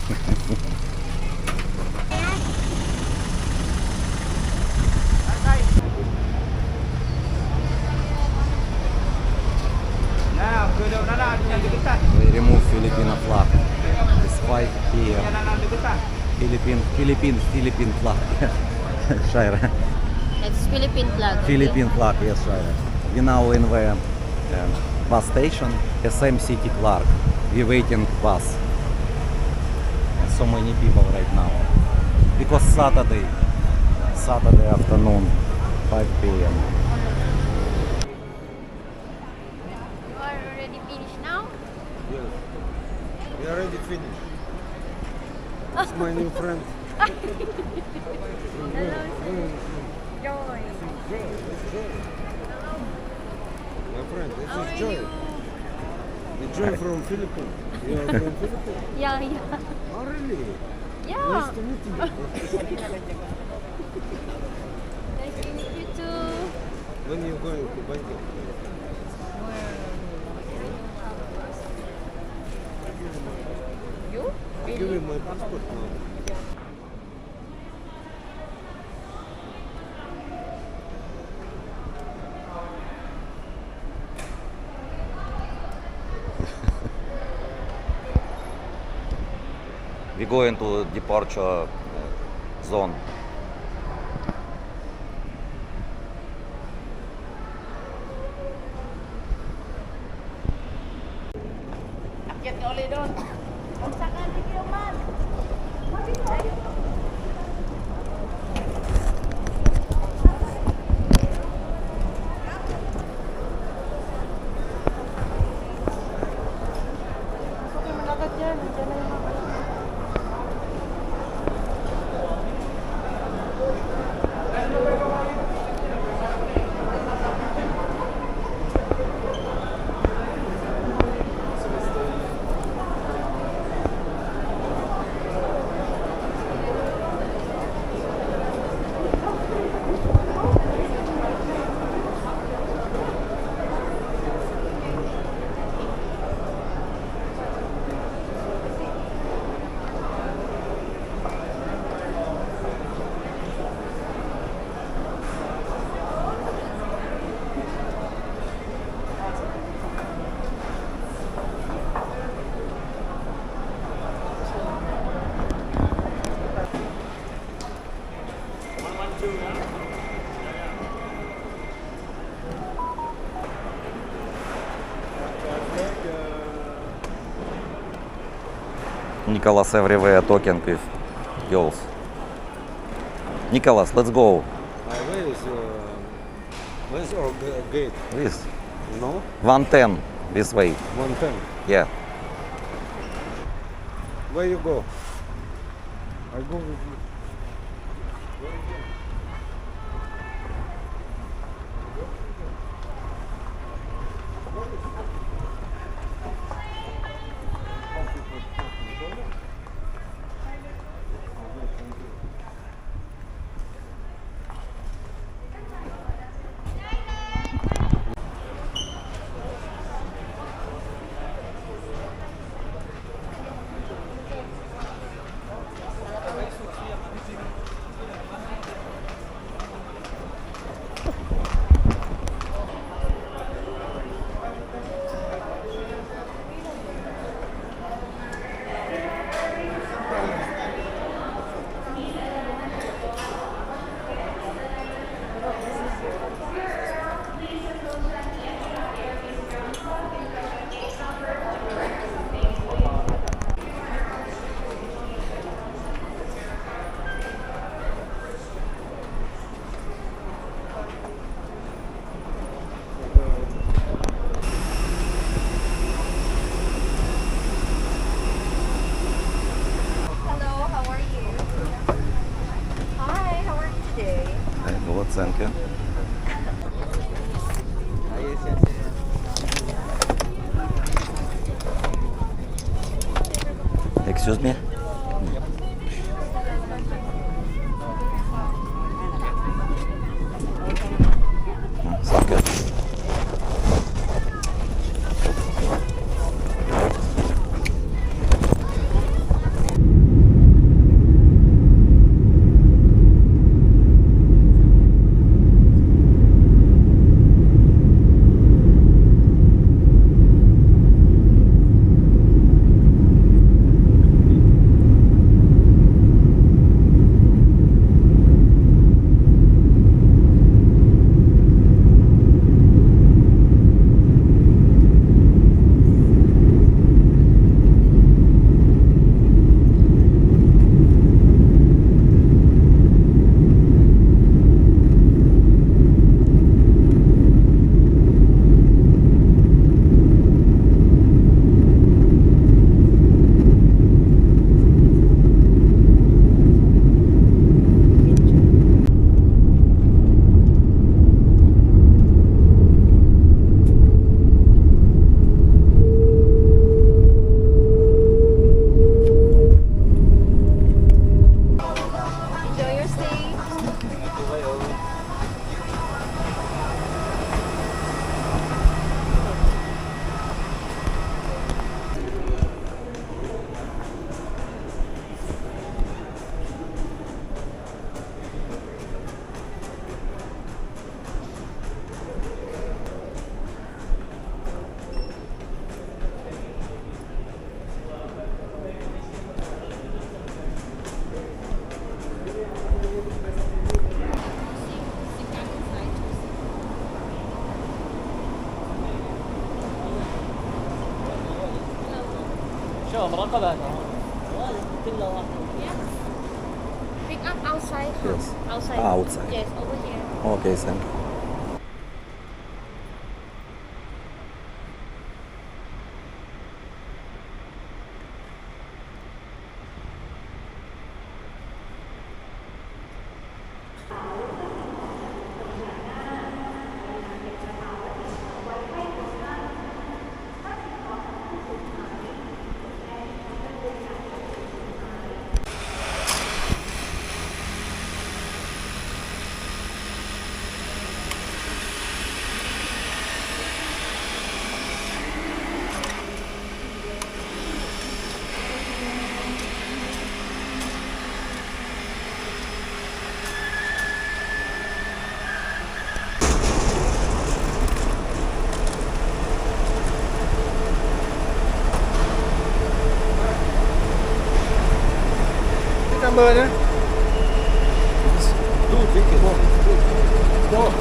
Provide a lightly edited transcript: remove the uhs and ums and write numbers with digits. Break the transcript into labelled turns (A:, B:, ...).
A: We remove Filipino flag. It's 5 p.m. Philippine flag. Shaira.
B: It's Philippine flag. Okay?
A: Philippine flag, yes, Shaira. We now in the bus station, SM City Clark. We waiting bus. And so many people right now. Because Saturday afternoon, 5 p.m.
B: You are already finished now?
C: Yes. We already finished. It's my new friend.
B: Joy.
C: My friend, this
B: How
C: is
B: are
C: Joy.
B: you?
C: The Joy from Philippines. You are from Philippines?
B: Yeah.
C: Oh, really?
B: Yeah.
C: Nice to meet you.
B: Nice to meet you too.
C: When you going to Bangkok?
B: You?
C: Give me my passport now.
A: We go into departure zone.
B: Akyat ka ulit doon. Kung saan video man.
A: Nicholas everywhere talking with girls. Nicholas, let's go.
C: Where's our gate?
A: This
C: No?
A: 110 this way.
C: 110.
A: Yeah.
C: Where you go? I go with you.
A: Thank you. Excuse me? Sounds good.
D: مراقبة
B: Yeah. Pick up outside.
A: Yes.
B: Outside.
A: Outside.
B: Yes, over here.
A: Okay, thank you.
C: Cái number nhé. Dude, take it. Go.